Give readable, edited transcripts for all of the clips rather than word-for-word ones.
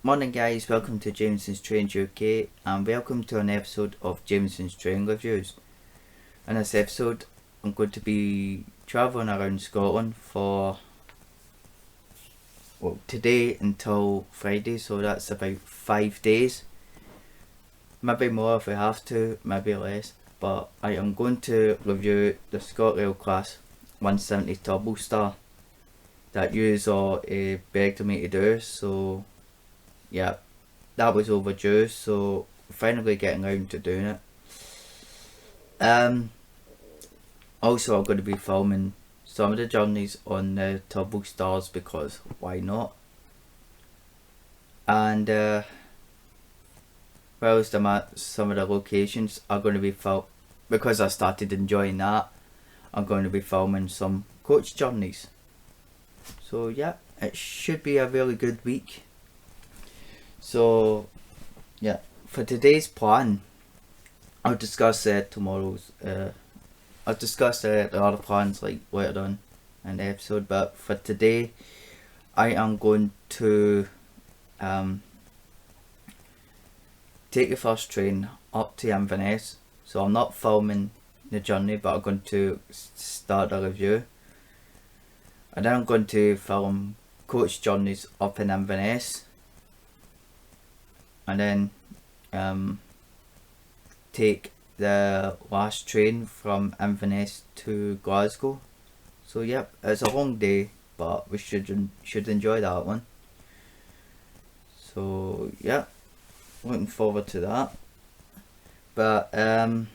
Morning guys, welcome to Jamieson's Trains UK and welcome to an episode of Jamieson's Train Reviews. In this episode I'm going to be travelling around Scotland for today until Friday, so that's about 5 days. Maybe more if we have to, maybe less, but I am going to review the Scotrail Class 170 Turbostar that you all begged me to do, so yeah, that was overdue, so finally getting around to doing it. Also I'm going to be filming some of the journeys on the Turbostars because why not? And whilst I'm at some of the locations are going to be filmed, because I started enjoying that, I'm going to be filming some coach journeys. So yeah, it should be a really good week. So yeah, for today's plan, I'll discuss tomorrow's. I'll discuss the other plans like later on in the episode. But for today, I am going to take the first train up to Inverness. So I'm not filming the journey, but I'm going to start a review, and then I'm going to film coach journeys up in Inverness. And then take the last train from Inverness to Glasgow. So yep, it's a long day, but we should enjoy that one. So yeah, looking forward to that. But I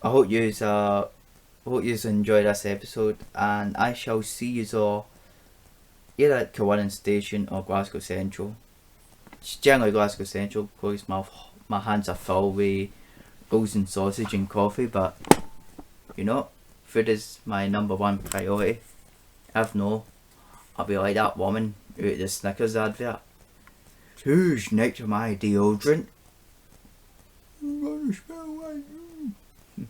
hope you enjoy this episode, and I shall see you all either at Highlands station or Glasgow Central. It's generally Glasgow Central because my hands are full with rolls and sausage and coffee, but you know, food is my number one priority. If no, I'll be like that woman out of the Snickers advert. Who's next to my deodorant? I'm gonna smell like you.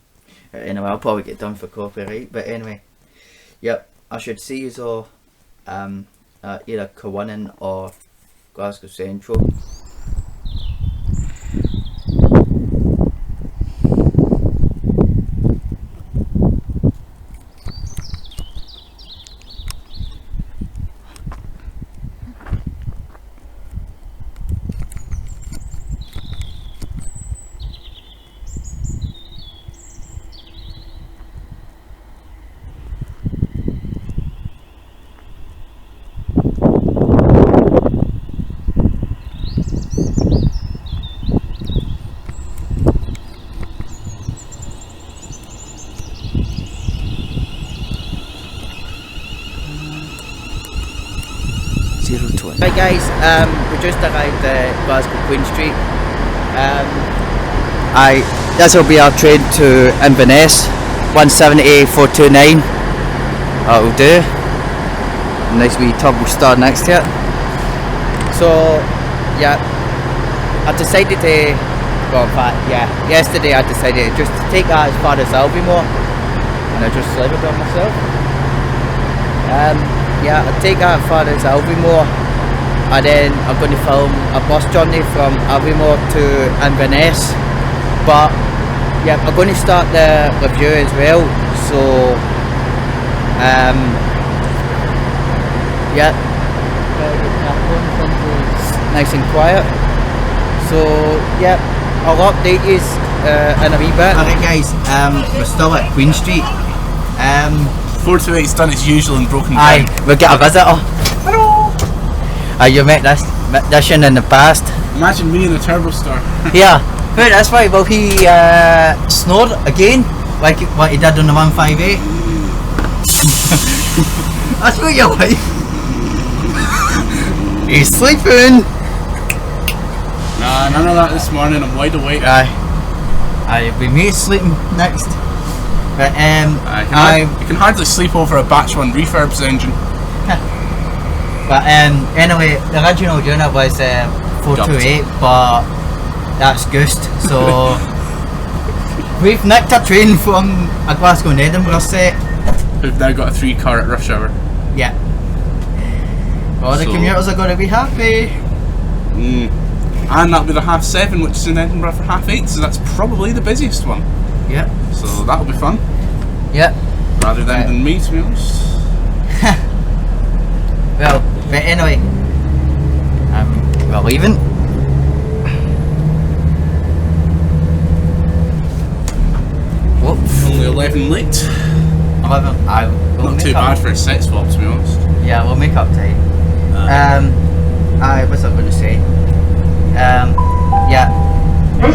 Anyway, I'll probably get done for copyright, but anyway, yep, I should see you all at either Cowannon or Glasgow Central. Right guys, we just arrived at Glasgow Queen Street. This will be our train to Inverness, 170 429. That'll do. Nice wee Turbostar next to it. So yeah, I decided to, well in fact yeah, yesterday I decided just to take that as far as Albiemore, and I just slithered on myself. Yeah, I'll take that as far as Albiemore, and then I'm going to film a bus journey from Albiemore to Inverness. But yeah, I'm going to start the review as well, so yeah, nice and quiet. So yeah, I'll update you in a wee bit. Alright guys, we're still at Queen Street. 428's done its usual and broken down. Aye, we've got a visitor. Hello! You met this in the past. Imagine me in a Turbostar. Yeah, wait, that's why. Will he snore again, like what he did on the 158? That's what you're like. He's sleeping. Nah, none of that this morning. I'm wide awake. Aye, we may sleeping next. But you can hardly sleep over a batch 1 refurbs engine. But anyway, the original unit was 428, but that's goosed. So we've nicked a train from a Glasgow and Edinburgh set. We've now got a 3-car at rush hour. Yeah. All the commuters are going to be happy. And that'll be the half 7, which is in Edinburgh for half 8, so that's probably the busiest one. Yep. So that'll be fun. Yep. Rather than me, to be honest. Well, but anyway, we're leaving. Whoops. Only 11 late. 11. We'll Not too bad for a set swap, to be honest. Yeah, we'll make up time. What's I going to say? Yeah.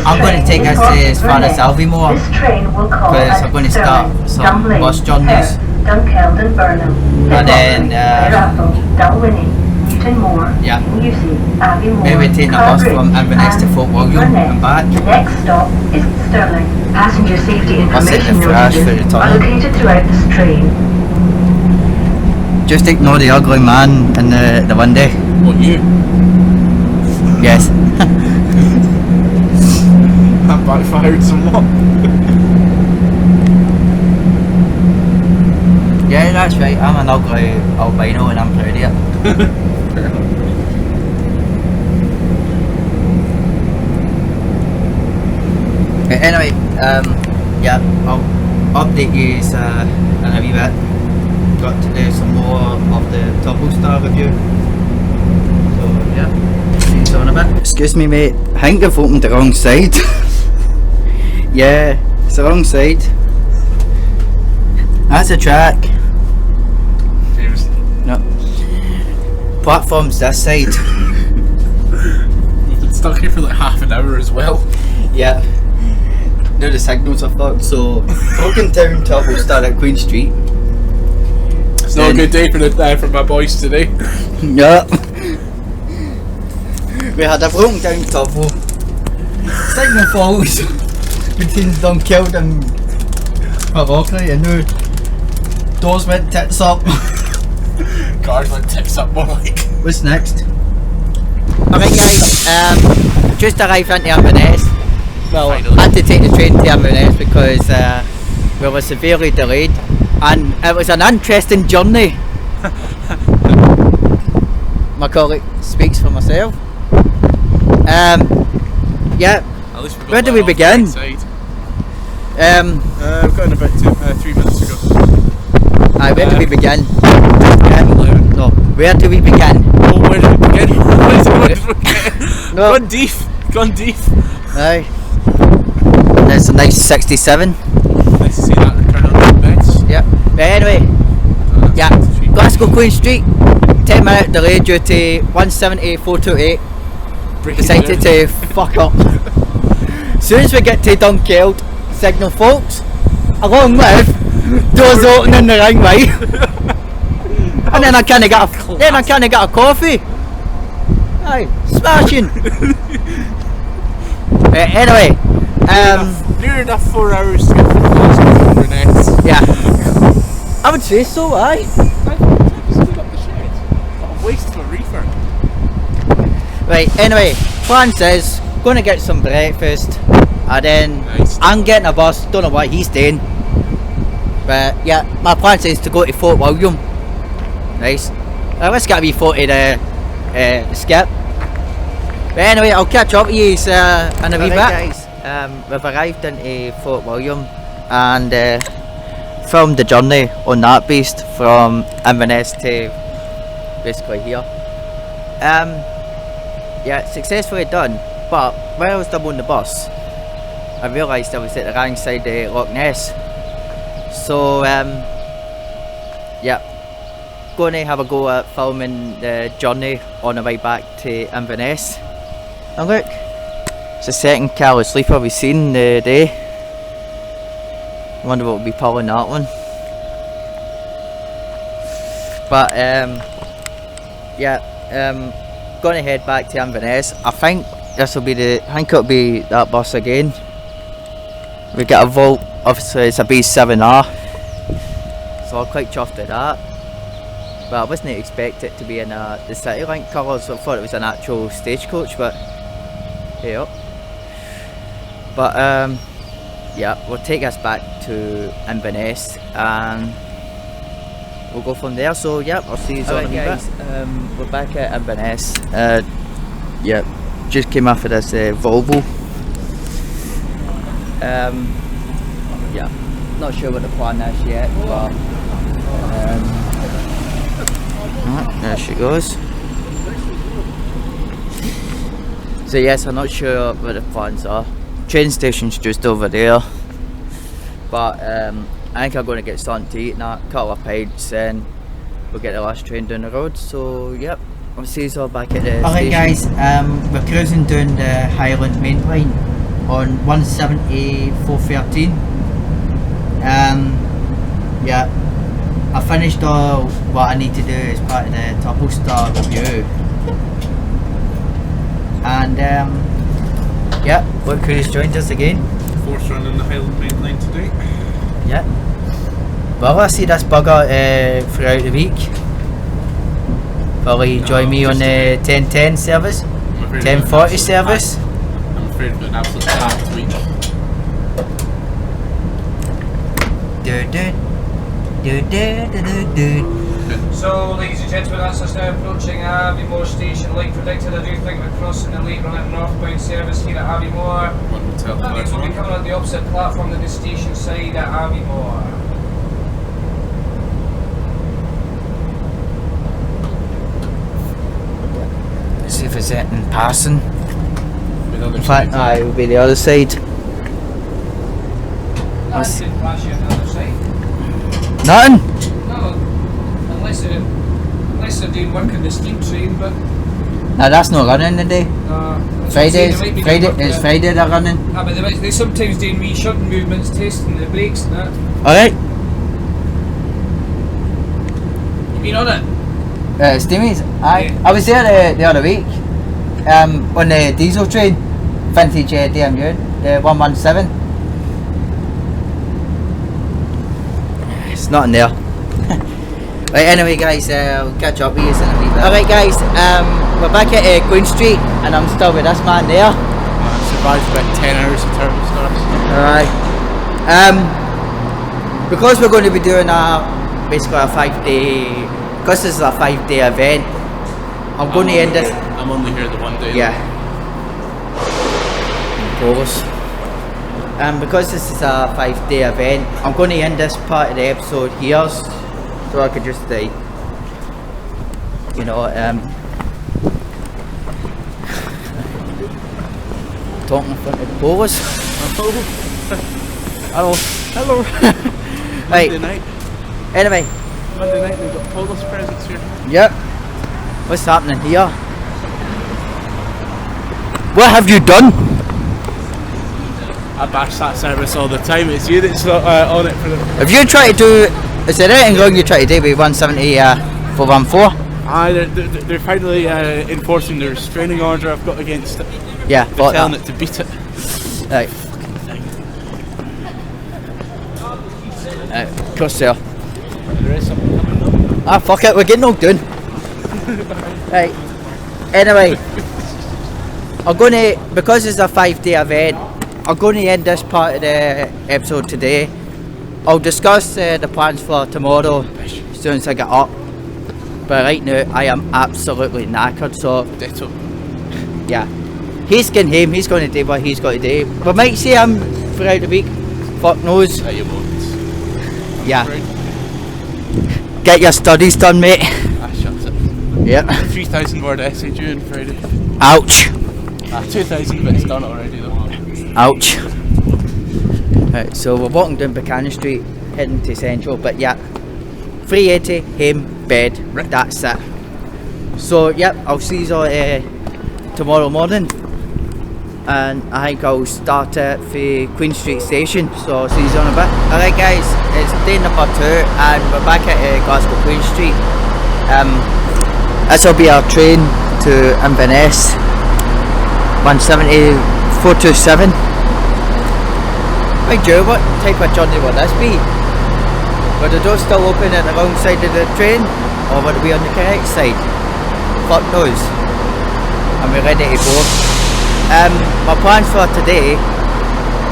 I'm going to take us as far as Alvimore because I'm going to start some bus journeys. And then yeah, maybe take a bus from Inverness to Fort William and back. Next stop is Stirling. Passenger safety information notices are located throughout this train. Just ignore the ugly man in the window. What, you? Yes. That backfired somewhat. Yeah, that's right. I'm an ugly albino and I'm proud of it. Anyway, yeah, I'll update you in a wee bit. Got to do some more of the Turbostar review. So yeah, see you in a bit. Excuse me, mate. I think I've opened the wrong side. Yeah, it's the wrong side. That's a track. Jamieson. No. Platform's this side. We've been stuck here for like half an hour as well. Yeah. Now the signals are fucked, so broken down Turbostar at Queen Street. It's not a good day for my boys today. Yeah. We had a broken down turbo. Signal falls between Dunkeld and Harokley, and now doors went tits up. Cars went tits up more like. What's next? Alright guys, just arrived into Inverness. Well, Finally. I had to take the train to Inverness because we were severely delayed, and it was an interesting journey. My colleague speaks for myself. Yeah. At least we got Where do let we off begin? the right side. We've got in about 3 minutes ago. Where do we begin? 11. No, where do we begin? Oh, where did we begin? Where did we begin? No. Gone deep. Gone deep. Aye. There's a nice 67. Nice to see that return on the beds. Yep. But anyway, yeah, Glasgow Queen Street, 10 minute delay due to 170-428. Decided to fuck up. As soon as we get to Dunkeld, signal folks, along with doors opening the wrong way. And then I kinda got a coffee. Aye, smashing. Anyway, near enough 4 hours to get from Glasgow to Inverness. yeah, I would say so. Aye. I stood up the shed. What a waste of a reefer. Right. Anyway, plans is gonna get some breakfast, and then Nice. I'm getting a bus. Don't know what he's doing, but yeah, my plan is to go to Fort William. Nice. Let's get a wee photo of the skip. But anyway, I'll catch up with you in a wee bit. Guys, we've arrived into Fort William and filmed the journey on that beast from Inverness to basically here. Yeah, successfully done. But while I was double on the bus, I realised I was at the wrong side of Loch Ness. So yeah, going to have a go at filming the journey on the way back to Inverness. And look, it's the second Cali sleeper we've seen in the day. I wonder what will be pulling that one. But yeah, going to head back to Inverness. I think this will be it'll be that bus again. We get a Volt, obviously it's a B7R, so I'm quite chuffed at that. But I wasn't expect it to be in the CityLink colours. I thought it was an actual stagecoach, but hey up. But yeah, we'll take us back to Inverness and we'll go from there. So yeah, I'll see you all in a bit. We're back at Inverness. Yep, just came off of this Volvo. Yeah, not sure what the plan is yet, but there she goes. So yes, I'm not sure what the plans are. Train station's just over there, but I think I'm going to get something to eat now, couple of pints, then we'll get the last train down the road. So yep, I'll see you all back at the Alright station. guys, we're cruising down the Highland main line on 17413. Yeah, I finished all what I need to do as part of the Turbostar review. And yeah, look who's joined us again. Fourth run on the Highland main line today. Yeah. Well, I see this bugger throughout the week. Will he join me on the 10:10 service? 10:40 service? I'm afraid of an absolute packed week. So, ladies and gentlemen, that's us now approaching Aviemore Station. Like predicted, I do think we're crossing the late run at northbound service here at Aviemore. One hotel. That means we'll be coming on the opposite platform than the station side at Aviemore. See if it's anything passing. In In fact, it will be the other side. That didn't flash you on the other side. Nothing? No, unless they're doing work on the steam train, but No, that's not running today. Friday It's Friday they're running. Ah, but they sometimes doing wee shunting movements, testing the brakes and that. Alright. You been on it? Steamies, Yeah. I was there the other week on the diesel train, vintage DMU, the 117. It's not in there. Right, anyway guys, I'll catch up with you in a wee bit. Alright guys, we're back at Queen Street and I'm still with this man there. Survived about 10 hours of Turbostars. Alright. Because we're going to be doing basically a 5-day, because this is a 5-day event, I'm going to end this. I'm only here the one day. Yeah. Of course. Because this is a 5-day event, I'm going to end this part of the episode here, so I could just, you know, talking in front of the polos. Hello. Hello. Right. Monday night. Anyway. Monday night we've got Polis presents here. Yep. What's happening here? What have you done? I bash that service all the time. It's you that's not on it for the. Have you tried to do? Is there anything wrong you try to do with 170 414? They're finally enforcing the restraining order I've got against it. Yeah, They're bought telling that. it to beat it. Right. Cross there. There is something coming up. Fuck it, we're getting all done. Right. Anyway, I'm gonna, because it's a 5-day event, I'm going to end this part of the episode today. I'll discuss the plans for tomorrow as soon as I get up. But right now, I am absolutely knackered, so Ditto. yeah. He's getting home, he's going to do what he's got to do. We might see him throughout the week, fuck knows. You won't. Yeah. Right. Get your studies done, mate. Shut it. Yep. 3,000 word essay due on Friday. Ouch. 2,000, but it's done already though. Ouch. Right, so we're walking down Buchanan Street, heading to Central, but yeah, 380, home, bed, Right. that's it. So yep, I'll see you all tomorrow morning, and I think I'll start at the Queen Street station, so I'll see you on a bit. Alright guys, it's day number 2 and we're back at Glasgow Queen Street. This will be our train to Inverness, 170 427. Mind you, what type of journey would this be? Were the doors still open at the wrong side of the train, or would it be on the correct side? Fuck knows. And we're ready to go. My plans for today,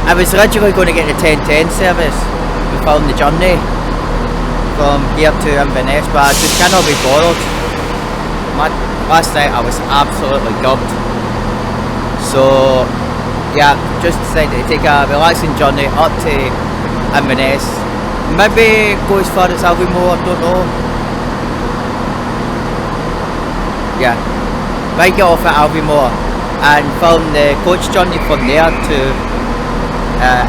I was originally going to get the 10:10 service before the journey from here to Inverness, but I just cannot be bothered. Last night I was absolutely gobbled. So yeah, just decided to take a relaxing journey up to Inverness. Maybe go as far as Alvimore, I don't know. Yeah, might get off at Alvimore and film the coach journey from there to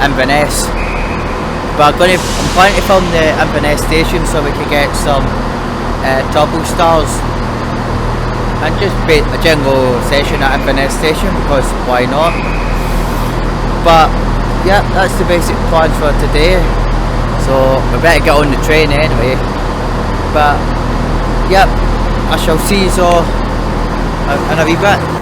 Inverness. But I'm planning to film the Inverness station so we can get some Turbostars and just be a general session at Inverness station, because why not? But yeah, that's the basic plans for today. So we better get on the train anyway. But yep, I shall see you all in a wee bit.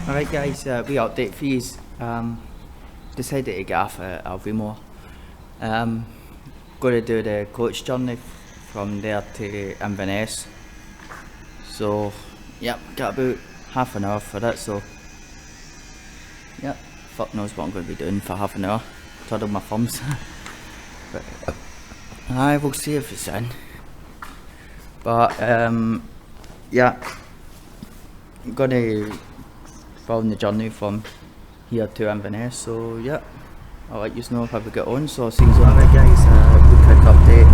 Alright guys, wee update for yous. Decided to get off at Alvimore. Going to do the coach journey from there to Inverness. So yep, got about half an hour for it, so yep, fuck knows what I'm going to be doing for half an hour. Twiddle my thumbs. But I will see if it's in. But yeah, I'm going to film the journey from here to Inverness, so yeah, I'll let you know how we get on, so I'll see you soon. Alright guys, quick update.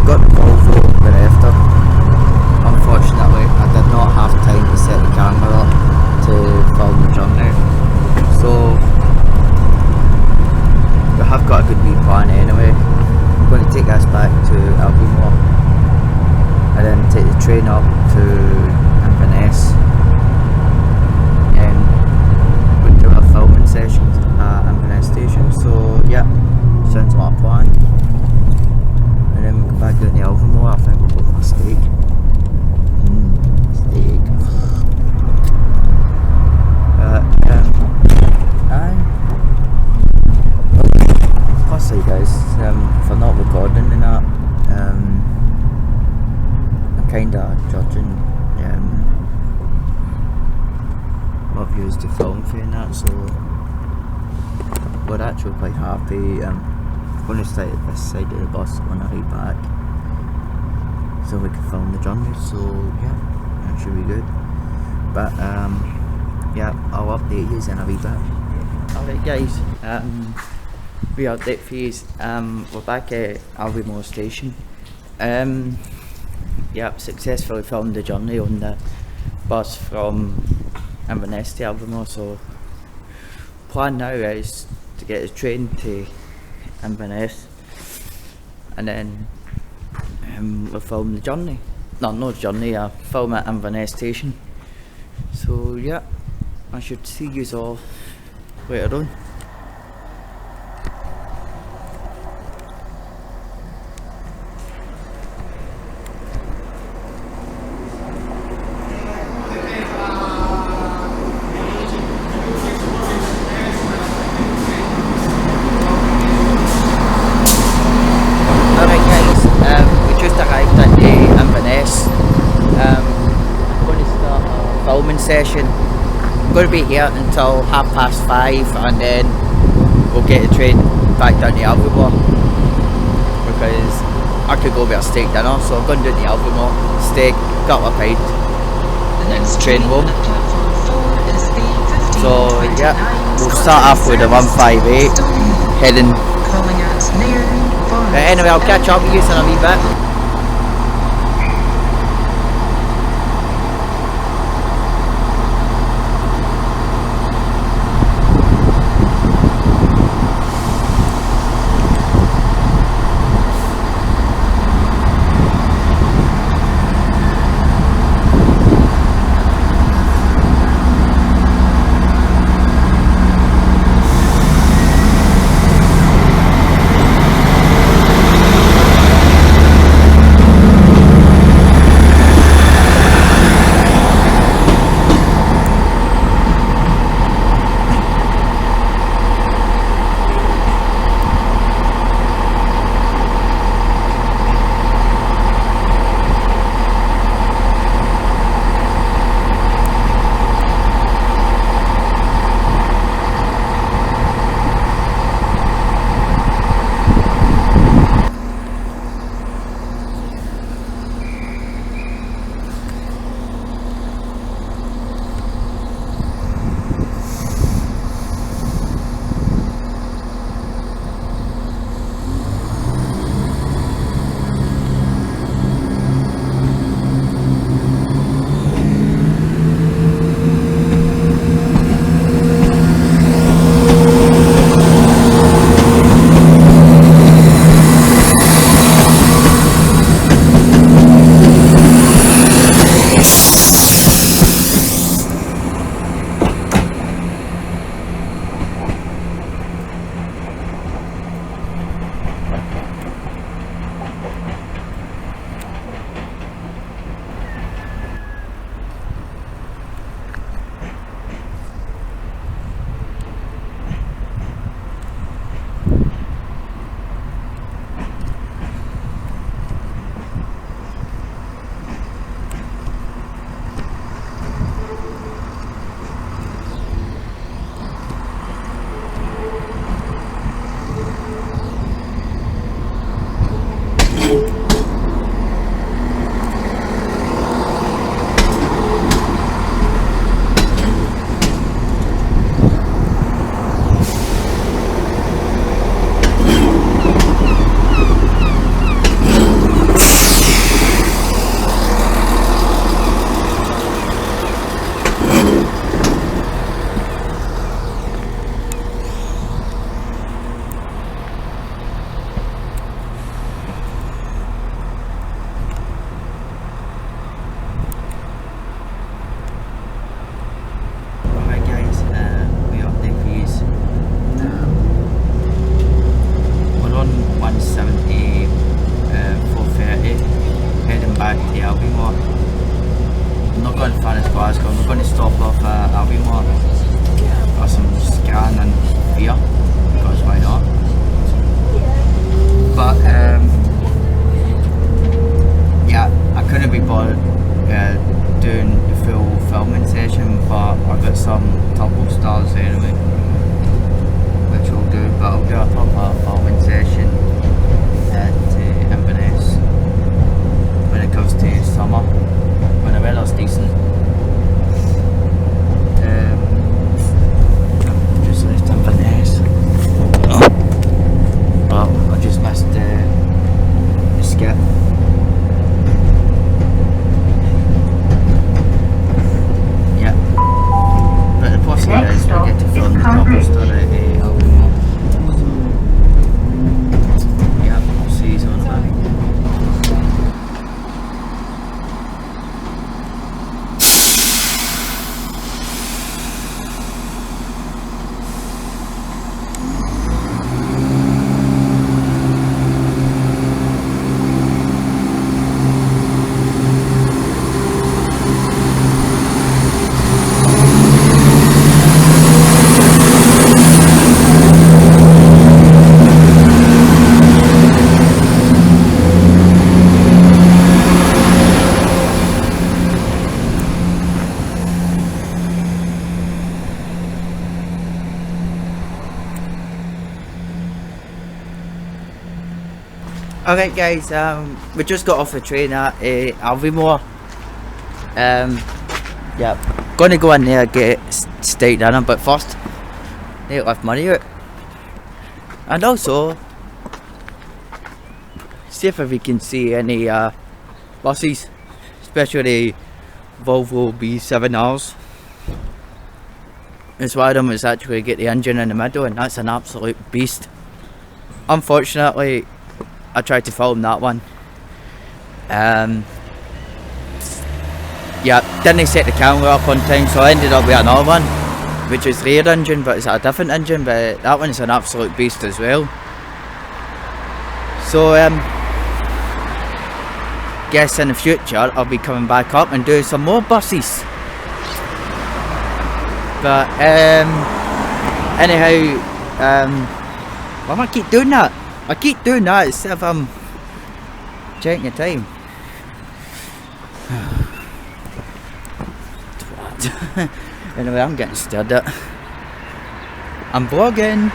Got the Volvo thereafter. Unfortunately, I did not have time to set the camera up to film the journey, so we have got a good wee plan anyway. I'm going to take us back to Alvimore and then take the train up to Inverness. Filming sessions at Inverness station, so yeah, sounds like a plan. And then we'll go back down to Alvimore. I think we'll go for a steak. Steak. Plus guys, for not recording and that, I'm kinda judging I've used the film for that, so we're actually quite happy. I'm going to stay at this side of the bus on the way back so we can film the journey, so yeah, that should be good. But yeah, I'll update you in a wee bit. Alright guys, wee update for you. We're back at Alvimore station. Yeah, successfully filmed the journey on the bus from Inverness to Alvimore, so plan now is to get the train to Inverness and then we'll film the journey. No, not journey, film at Inverness station. So yeah, I should see you all later on. Session. I'm going to be here until 5:30 and then we'll get the train back down to Alvimore, because I could go get a steak dinner, so I'm going down to Alvimore, steak, couple of pints, and train home. So yeah, we'll start off with the 158 heading. But anyway, I'll catch up with you in a wee bit. back to Albemarle. I'm not going to finish Glasgow, I'm going to stop off at Albemarle for some scan and beer, because why not? But yeah, I couldn't be bothered doing the full filming session, but I've got some Turbostars anyway, which we'll do, but I'll do a proper filming session at Inverness when it comes to summer, when the weather's decent. Just left Inverness. Well, I just missed the skip. Yeah. But the plus here is we get to film the Turbostar at Albemarle. Yeah, I'll see you on that. Alright guys, we just got off the train at Albemarle. Yeah, gonna go in there and get steak dinner, but first need to lift money out. And also see if we can see any buses, especially Volvo B7Rs. It's one of them is actually get the engine in the middle, and that's an absolute beast. Unfortunately, I tried to film that one. Yeah, didn't set the camera up on time, so I ended up with another one, which is rear engine, but it's a different engine, but that one's an absolute beast as well. So guess in the future I'll be coming back up and doing some more buses. But anyhow, why do I keep doing that? I keep doing that instead of checking the time. Anyway, I'm getting stared at. I'm vlogging.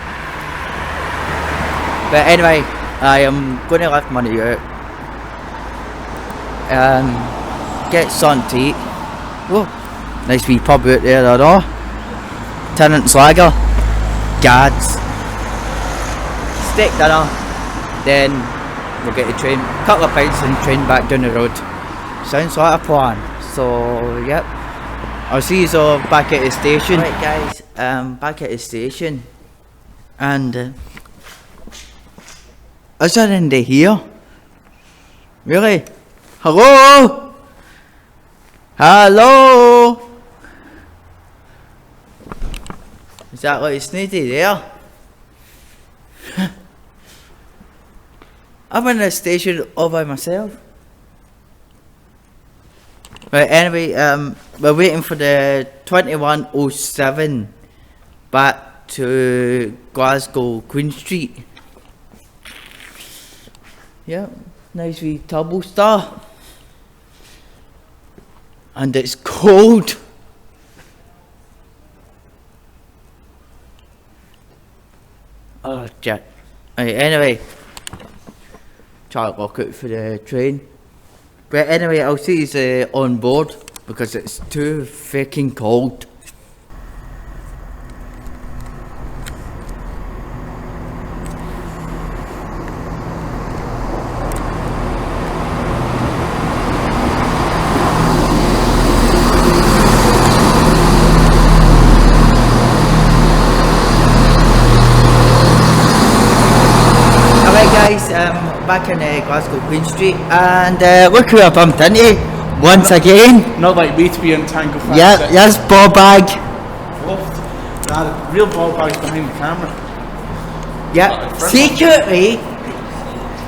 But anyway, I am going to lift money out. Get something to eat. Whoa, nice wee pub out there, I know. Tennant's Lager. Gads. Steak dinner, then we'll get the train, couple of pints and train back down the road. Sounds like a plan. So yep, I'll see you all back at the station. Right guys, back at the station, and is there anybody here? Really? Hello? Hello? Is that like Sneedy there? I'm in the station all by myself. Right, anyway, we're waiting for the 2107 back to Glasgow Queen Street. Yeah, nice wee Turbostar. And it's cold. Oh, Jack. Right, anyway. Try to look out for the train. But anyway, I'll see you on board because it's too freaking cold. Back in Glasgow Queen Street, and look who I bumped into once again. Not like me to be in Tango Fast. Yeah, yes, ball bag. Nah, the real ball bag's behind the camera. Yeah, secretly.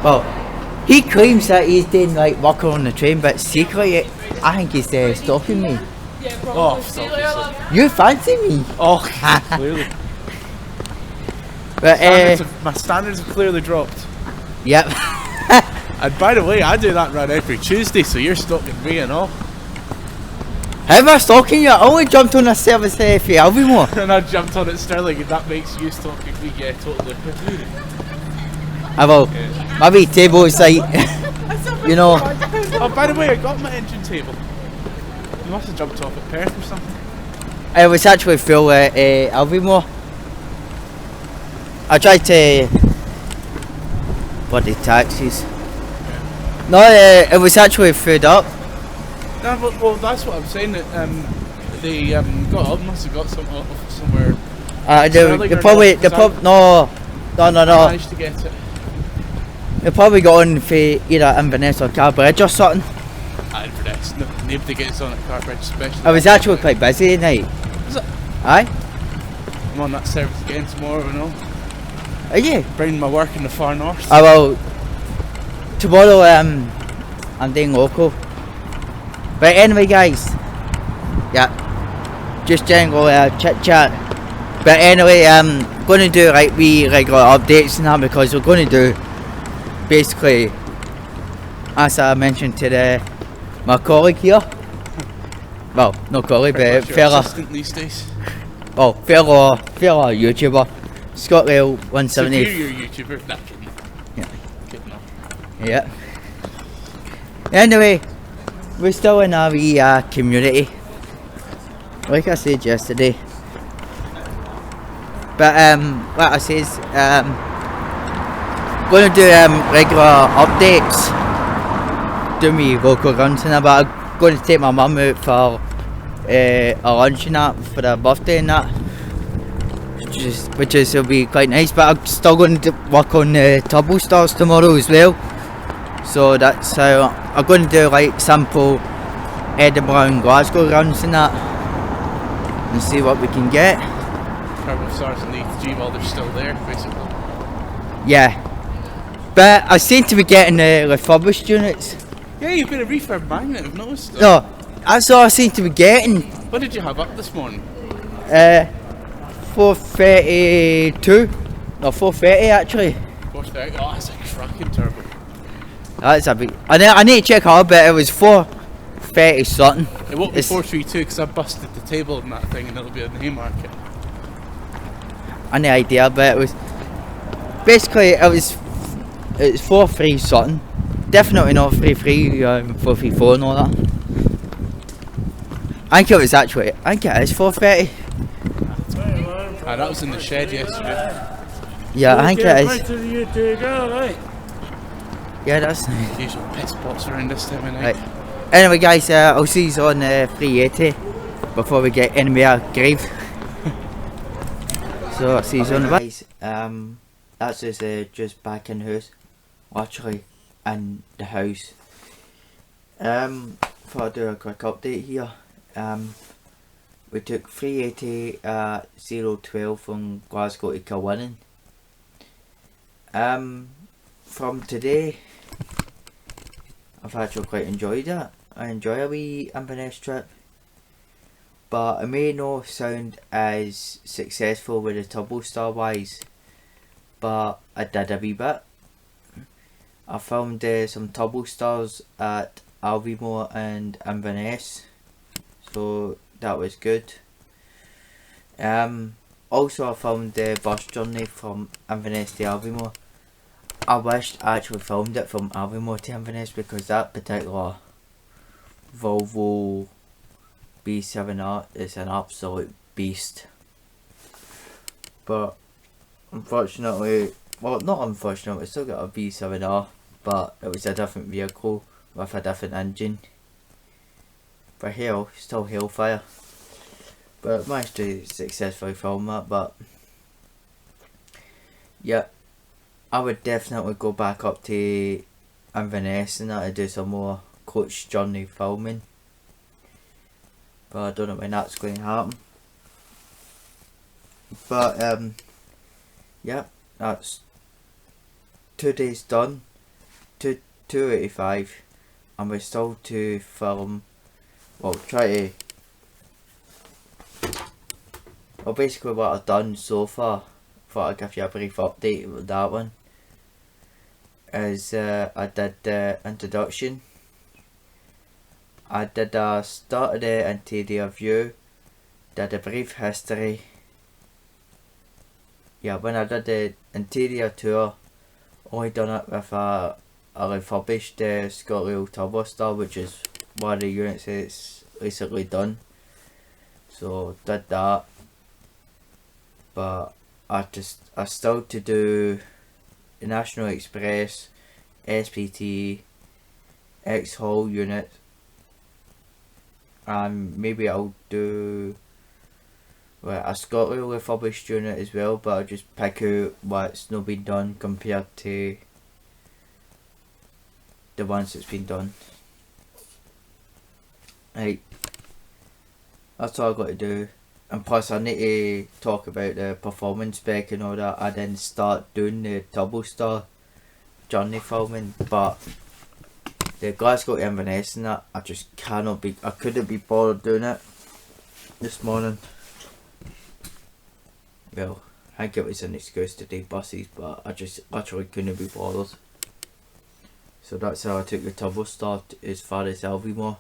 Well, He claims that he's doing like work on the train, but secretly, I think he's stalking me. Oh, obviously. You fancy me? Oh, clearly. But My standards have clearly dropped. yep. And by the way, I do that run every Tuesday, so you're stalking me and all. How am I stalking you? I only jumped on a service for Alvimore. And I jumped on it Sterling, and that makes you stalking me. Yeah, totally. I will. Maybe table is like, you know. Oh, by the way, I got my engine table. You must have jumped off at Perth or something. It was actually full at Alvimore. I tried to. Bloody taxis. No, it was actually filled up. No, well, that's what I'm saying. That they must have got something off somewhere. They probably, no. I managed to get it. They probably got on for either Inverness or Carbridge or something. Inverness. No, nobody gets on at Carbridge, especially. I was actually quite busy tonight. Is it? Aye? I'm on that service again tomorrow and all. Are you? Bringing my work in the far north. I will. Tomorrow, I'm doing local. But anyway, guys. Yeah. Just general chit chat. But anyway, going to do like wee regular updates and that, because we're going to do basically, as I mentioned to my colleague here. Well, no colleague, but fella. Assistant these days. Oh, fellow YouTuber, Scotrail 170. Superior YouTuber. Nah, kidding. Yeah. Kidding off. Yeah. Anyway, we're still in our wee community, like I said yesterday. But like I says, going to do regular updates, do me local runs and that. But I'm going to take my mum out for a lunch and that for her birthday and that, which will be quite nice. But I'm still going to work on the Turbostars tomorrow as well. So that's how I'm going to do like simple Edinburgh and Glasgow runs and that, and see what we can get. Turbostars and the G while they're still there, basically. Yeah, but I seem to be getting the refurbished units. Yeah, you've been a refurb magnet, I've noticed. No, that's all I seem to be getting. What did you have up this morning? 432, no 430 actually. 430. Oh, that's a cracking turbo. That's a bit. I need to check out, but it was 430 something. It won't be 432 because I busted the table on that thing and it'll be on the Haymarket. Any idea, but it was basically it's 4.3 something. Definitely not 3.3, 4.34 and all that. I think it is 4.30. Ah, that was in the shed yesterday. Yeah, I think it is. Yeah, that's Usual piss pots around this time of night. right. Anyway, guys, I'll see you on 380 before we get anywhere grave. So I'll see you on the back. Guys, that's just back in house. Actually, in the house. Thought I'd do a quick update here. We took 380 012 from Glasgow to Kilwinning. From today, I've actually quite enjoyed it. I enjoy a wee Inverness trip, but it may not sound as successful with the Turbostar wise, but I did a wee bit. I filmed some Turbostars at Alvimore and Inverness, so that was good. Also I filmed the bus journey from Inverness to Alvimore. I wished I actually filmed it from Alvimore to Inverness, because that particular Volvo B7R is an absolute beast. But unfortunately, well, not unfortunately, it's still got a B7R, but it was a different vehicle with a different engine. For hell, still hellfire. But managed to successfully film that. But yeah, I would definitely go back up to Inverness and that to do some more coach journey filming. But I don't know when that's going to happen. But yeah, that's 2 days done. 2:85 and we're still to film, well, try to, well, basically what I've done so far. Thought I'd give you a brief update with that one. Is I did the introduction, I did a start of the interior view, did a brief history. Yeah, when I did the interior tour, only done it with a refurbished Scotrail Turbostar, which is one of the units it's recently done. So did that, but I still to do the National Express, SPT, X-Haul unit, and maybe I'll do a Scotrail refurbished unit as well, but I'll just pick out what's not been done compared to the ones that's been done. Right, that's all I've got to do. And plus I need to talk about the performance spec and all that. I didn't start doing the Turbostar journey filming, but the Glasgow to Inverness and that, I just I couldn't be bothered doing it this morning. Well, I think it was an excuse to do buses, but I just literally couldn't be bothered. So that's how I took the Turbostar as far as Alvimore.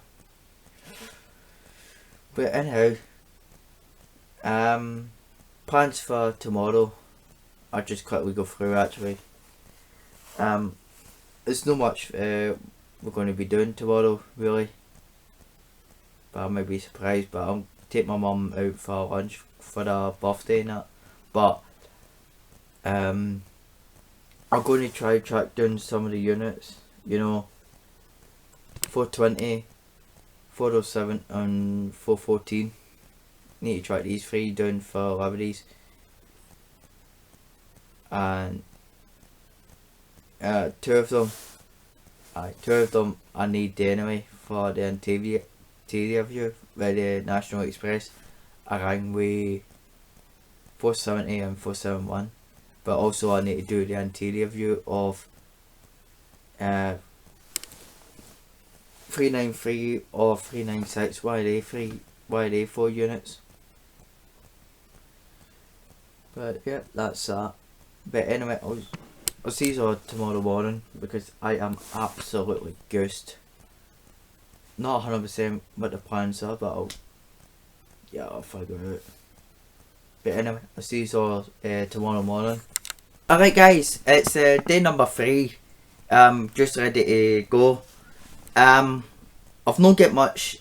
But anyhow, plans for tomorrow, I'll just quickly go through actually. There's not much we're going to be doing tomorrow really, but I might be surprised, but I'll take my mum out for lunch for her birthday and that. But I'm going to try track down some of the units, you know, 420, 407 and 414. Need to track these three down for liberties, and two of them I need anyway for the interior view with the National Express. I rang with 470 and 471, but also I need to do the interior view of 393 or 396 YD4 units. But yeah, that's that. But anyway, I'll see you all tomorrow morning because I am absolutely goosed. Not 100% what the plans are, but I'll figure it out. But anyway, I'll see you all tomorrow morning. Alright guys, it's day number 3. Just ready to go. I've not got much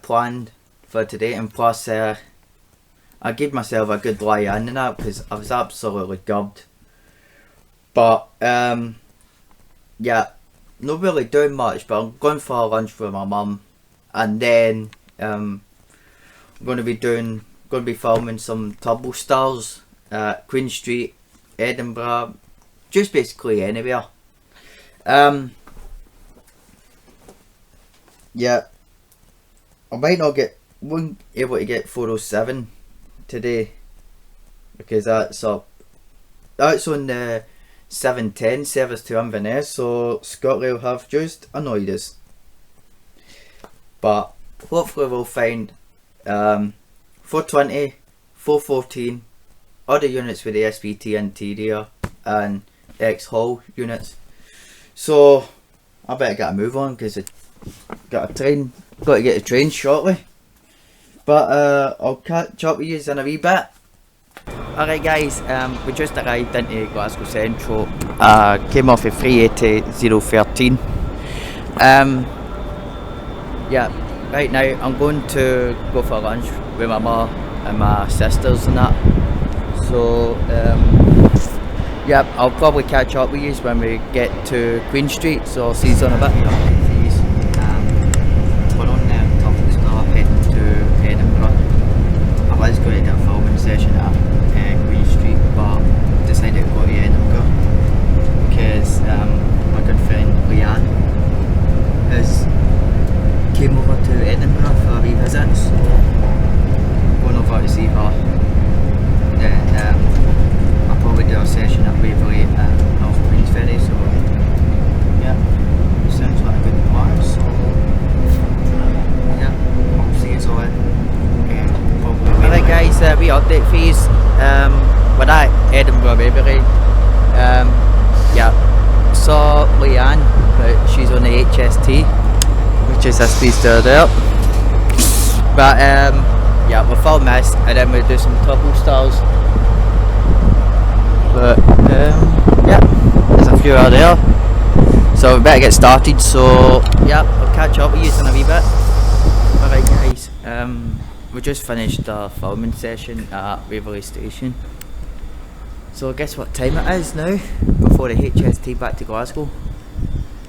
planned for today, and plus I gave myself a good lie in and that because I was absolutely gubbed. But yeah, not really doing much, but I'm going for lunch with my mum, and then I'm going to be filming some Turbostars at Queen Street, Edinburgh, just basically anywhere. Yeah, I might not won't able to get 407 today because that's on the 710 service to Inverness, so Scotrail have just annoyed us. But hopefully we'll find 420, 414, other units with the SPT interior and X-Haul units. So I better get a move on because I got to get a train shortly. But I'll catch up with you in a wee bit. Alright guys, we just arrived into Glasgow Central. Came off of 380 013. Yeah, right now I'm going to go for lunch with my mum and my sisters and that. So yeah, I'll probably catch up with you when we get to Queen Street, so I'll see you on a bit. We're on Turbostar heading to Edinburgh. I was going to do a filming session at Queen Street, but decided to go to Edinburgh because my good friend Leanne came over to Edinburgh for a wee visit, so I'm going over to see her. Then I'll probably do a session at Waverley at North Queensferry, so yeah, sounds like a good plan. So yeah, I'll see you all probably. Alright guys, we update fees. We're at Edinburgh Bakery. Yeah, saw Leanne, but she's on the HST, which is this piece there. But yeah, we'll film this and then we'll do some Turbostars. But yeah, there's a few out there. So we better get started. So yeah, I'll catch up with you in a wee bit. Alright guys, we just finished our filming session at Waverley Station. So guess what time it is now? Before the HST back to Glasgow.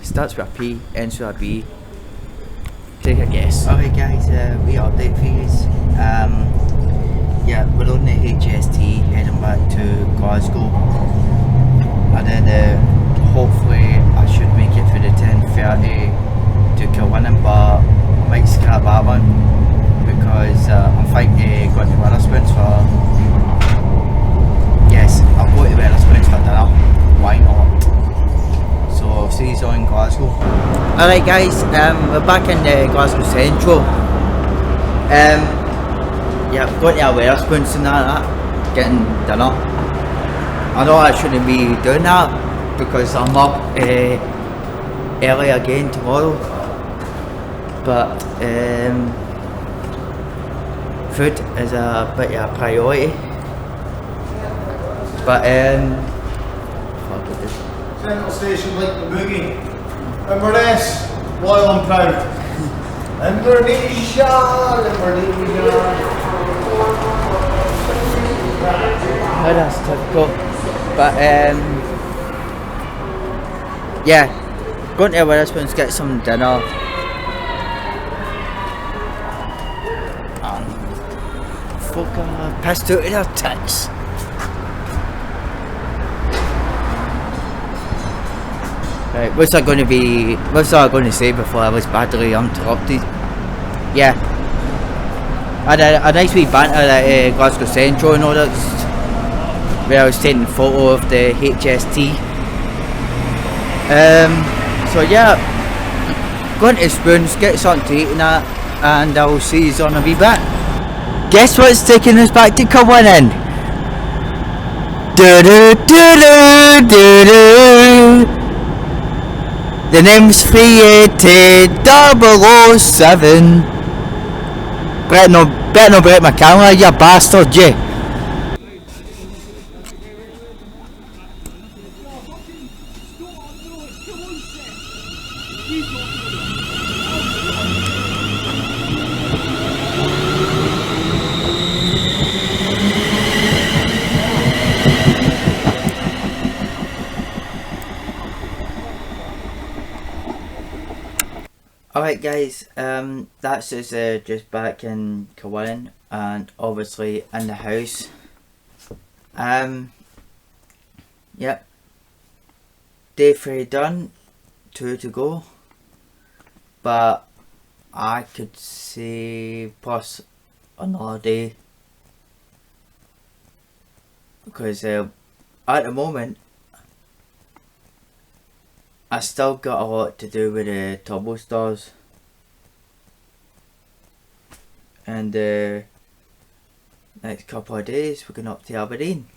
Starts with a P, ends with a B. Take a guess. Alright guys, we update fees. Yeah, we're on the HST heading back to Glasgow. And then hopefully I should make it for the 10:30 to Kilwinning, but I might scrap that one because I'm fighting going to Wetherspoons for... Yes, I'll go to Wetherspoons for dinner. Why not? So I'll see you all in Glasgow. Alright guys, we're back in Glasgow Central. Yeah, we're going to our Wetherspoons and that, getting dinner. I know I shouldn't be doing that because I'm up early again tomorrow. But food is a bit of a priority. But fuck it. Central Station like the boogie. Inverness, loyal and proud. Indonesia. Oh, that's typical. But yeah, going to Wetherspoons to get some dinner. Fucking pissed out of their tits. Right, what's I going to say before I was badly interrupted? Yeah, I had a nice wee banter at Glasgow Central and all that, where I was taking a photo of the HST. So yeah, going to Spoons, get something to eat and that, and I'll see you on a wee bit. Guess what's taking us back to Kilwinning? The name's Fiat 007. Better not break my camera, you bastard, you. Alright guys, that's us just back in Kilwinning and obviously in the house. Yep. Day 3 done, 2 to go. But I could say plus another day. Because at the moment I still got a lot to do with the Turbostars and next couple of days we're going up to Aberdeen,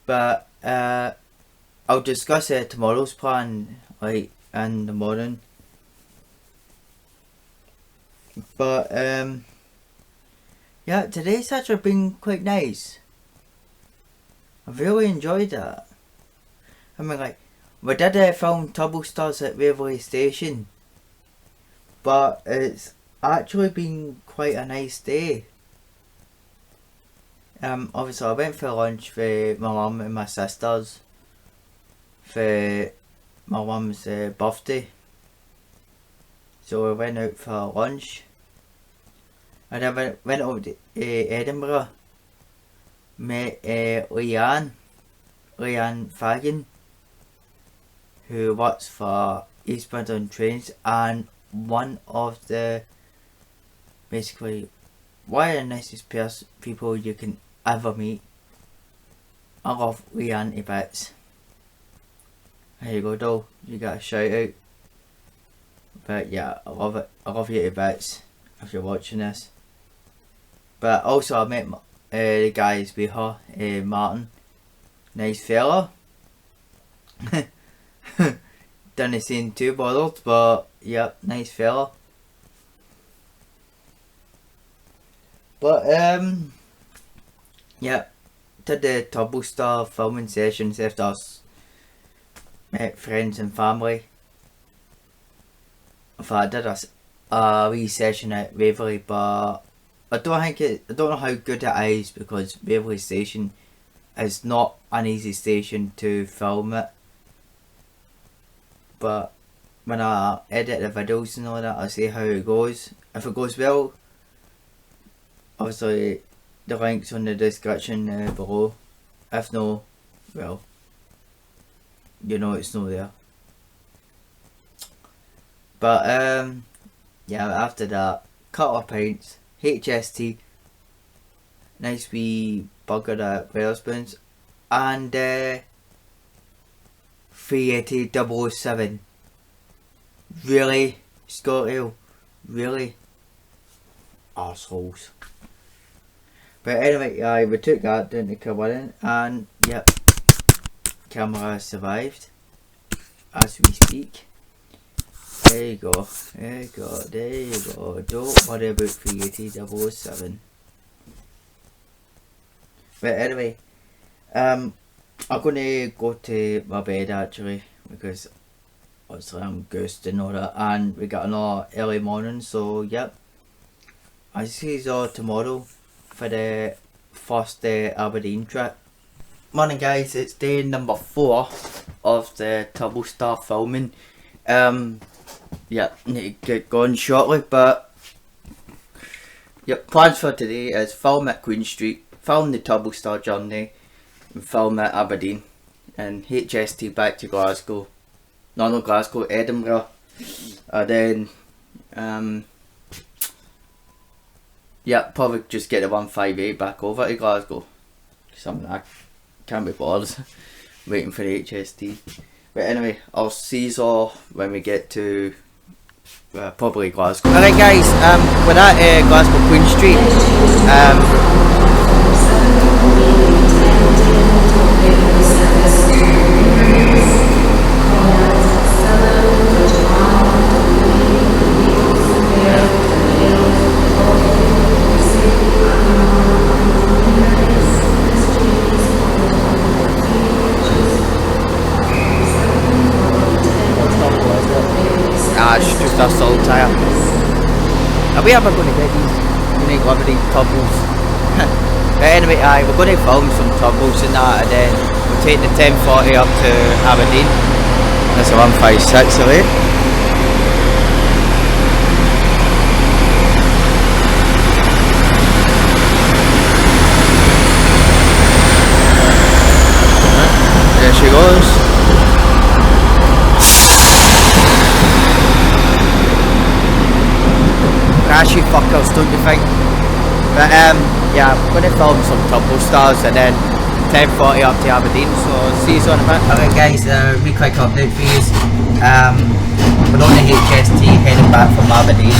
but I'll discuss tomorrow's plan like in the morning. But yeah, today's actually been quite nice. I've really enjoyed that. I mean, like, we did film Turbostars at Waverley Station, but it's actually been quite a nice day. Obviously I went for lunch with my mum and my sisters for my mum's birthday, so we went out for lunch, and then went over to Edinburgh, met Leanne Fagan, who works for East Midland Trains and one of the basically one of the nicest people you can ever meet. I love Leanne to bits. There you go, doll. You got a shout out. But yeah, I love it. I love you to bits if you're watching this. But also I met the guys with her, Martin. Nice fella. Didn't seem too bothered, but yeah, nice fella. But yeah, did the Turbostar filming sessions after us met friends and family. In fact, I did a wee session at Waverley, but I don't know how good it is because Waverley Station is not an easy station to film it. But when I edit the videos and all that, I see how it goes. If it goes well, obviously the link's on the description below. If no, well, you know it's not there. But yeah, after that, cut our pints, HST, nice wee bugger at Wetherspoons, and 380 007. Really? Scotrail? Really? Arseholes. But anyway, we took that down to Kilwinning, and yep, camera survived as we speak. There you go, there you go, there you go. Don't worry about 380 007. But anyway, I'm gonna go to my bed actually because obviously I'm goosed and all that, and we got another early morning, so yep. I'll see you all tomorrow for the first Aberdeen trip. Morning guys, it's day number 4 of the Turbostar filming. Yeah, need to get going shortly, but yep, plans for today is film at Queen Street, film the Turbostar journey, and film at Aberdeen, and HST back to Glasgow. No, not Glasgow, Edinburgh, and then yeah, probably just get the 158 back over to Glasgow. Something I can't be bothered waiting for the HST. But anyway, I'll see you all when we get to probably Glasgow. Alright guys, we're at Glasgow Queen Street. It's just our soul tire. Are we ever going to get these unique Aberdeen turbos? But anyway, we're going to film some turbos and that, and then we'll take the 1040 up to Aberdeen. That's a 156 away. There she goes. Crashy fuckers, don't you think? But yeah, I'm going to film some Turbostars and then 1040 up to Aberdeen, so see you on a bit. Alright guys, wee quick update for you. We're on the HST heading back from Aberdeen.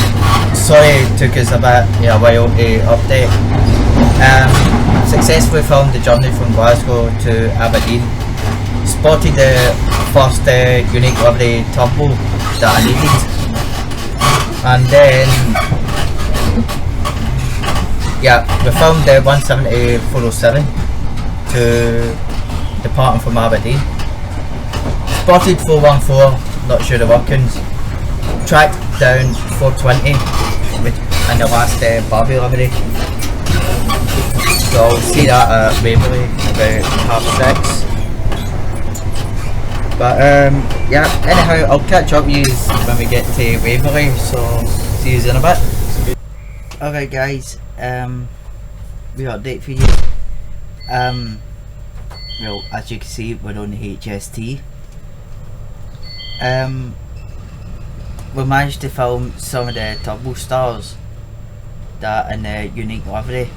Sorry it took us a while to update. Successfully filmed the journey from Glasgow to Aberdeen. Spotted the first unique livery turbo that I needed. And then yeah, we filmed the 170 407 to departing from Aberdeen. Spotted 414, not sure the workings. Tracked down 420 in the last Barbie livery. So I'll see that at Waverley about 6:30. But yeah, anyhow, I'll catch up with you when we get to Waverley, so see you in a bit. Alright guys, we update for you. Well, as you can see, we're on the HST. We managed to film some of the Turbostars that in the unique livery.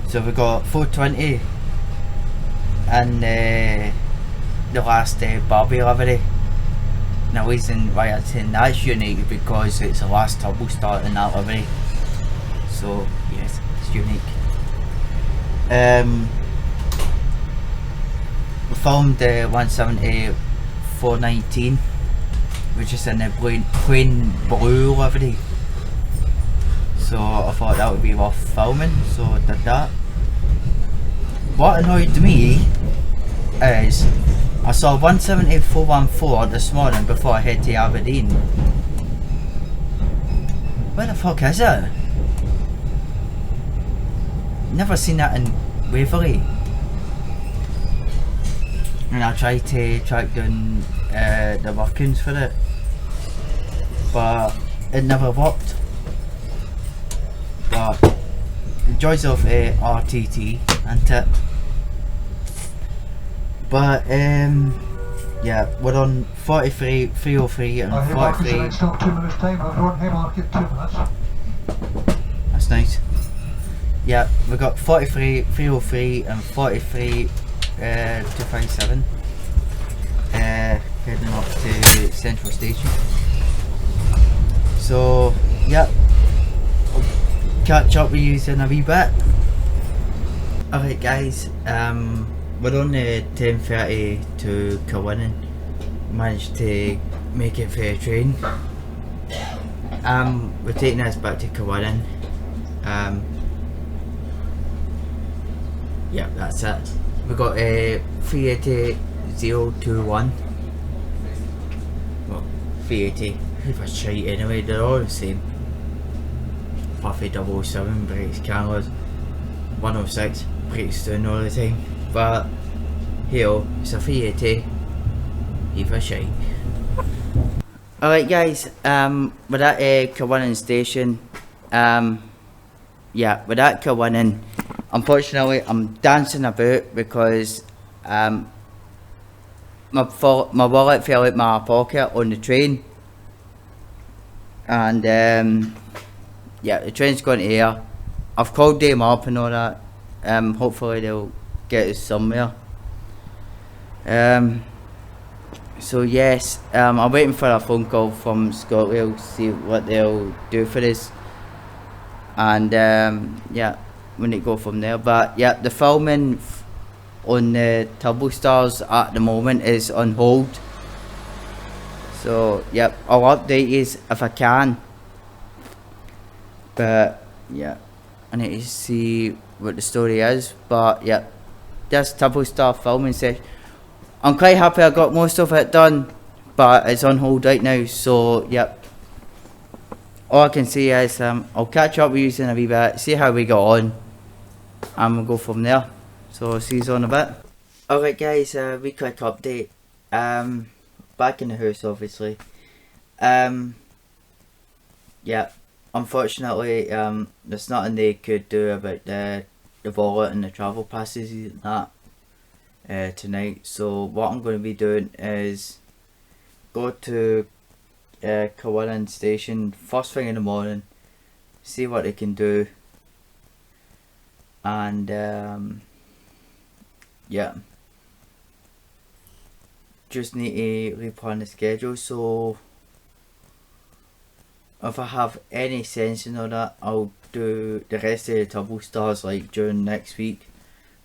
So we got 420 and the last Barbie livery. And the reason why I'm saying that's unique is because it's the last Turbostar in that livery. So yes, it's unique. We filmed the 170-419, which is in the plain blue livery. So I thought that would be worth filming, so I did that. What annoyed me is I saw 170-414 this morning before I head to Aberdeen. Where the fuck is it? Never seen that in Waverley. And I tried to track down the workings for it, but it never worked. But the joys of RTT, isn't it? But yeah, we're on 43, 303 and 43. Next up 2 minutes time. Everyone, Haymarket 2 minutes. That's nice. Yeah, we got 43, 303 and 43 257. Heading up to Central Station. So yeah, I'll catch up with you in a wee bit. Alright guys, we're on the 10:30 to Kilwinning. Managed to make it for a train. We're taking us back to Kilwinning. Yeah, that's it. We got a 380-021. Well, 380. If it's shite anyway, they're all the same. Puffy 007 breaks cameras. 106 breaks down all the time. But here, it's a 380. If it's shite. Alright guys, we're at Kilwinning Station. Yeah, we're at Kilwinning. Unfortunately, I'm dancing about because my wallet fell out my pocket on the train, and yeah, the train's going to air. I've called them up and all that. Hopefully they'll get us somewhere. So yes, I'm waiting for a phone call from Scotrail to see what they'll do for us, and yeah, we need to go from there. But yeah, the filming on the Turbostars at the moment is on hold. So yep, I'll update you if I can. But yeah, I need to see what the story is. But yeah, this Turbostar filming session, I'm quite happy I got most of it done, but it's on hold right now. So yep, all I can say is I'll catch up with you in a wee bit, see how we got on, and we'll go from there. So see you on a bit. Alright guys, wee quick update. Back in the house obviously. Yeah, unfortunately there's nothing they could do about the wallet and the travel passes and that tonight. So what I'm going to be doing is go to Kilwinning Station first thing in the morning, see what they can do, and yeah, just need to replan the schedule. So if I have any sense in all that, I'll do the rest of the Turbostars like during next week.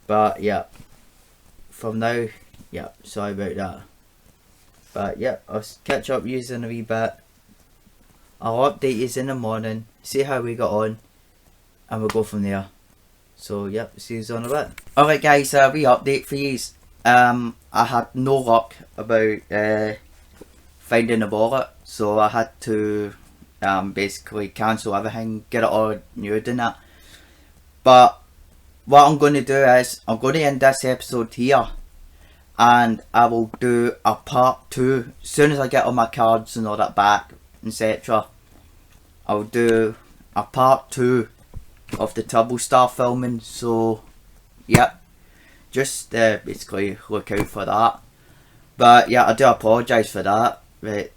But yeah, from now, yeah, sorry about that. But yeah, I'll catch up with you in a wee bit. I'll update you in the morning, see how we got on, and we'll go from there. So yep, see you in a bit. Alright guys, wee update for you. I had no luck about finding the wallet, so I had to basically cancel everything, get it all renewed and that. But what I'm going to do is, I'm going to end this episode here, and I will do a part 2 as soon as I get all my cards and all that back, etc. I'll do a part 2 of the Turbostar filming. So yep, just basically look out for that. But yeah, I do apologise for that, but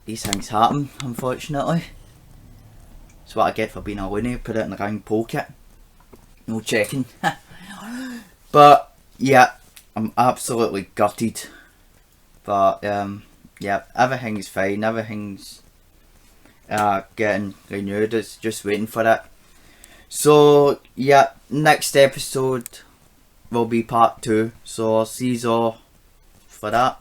these things happen unfortunately. That's what I get for being a loony, put it in the wrong pocket, no checking. But yeah, I'm absolutely gutted But yeah, everything's fine. Everything's getting renewed. It's just waiting for it. So yeah, next episode will be part 2. So I'll see you all for that.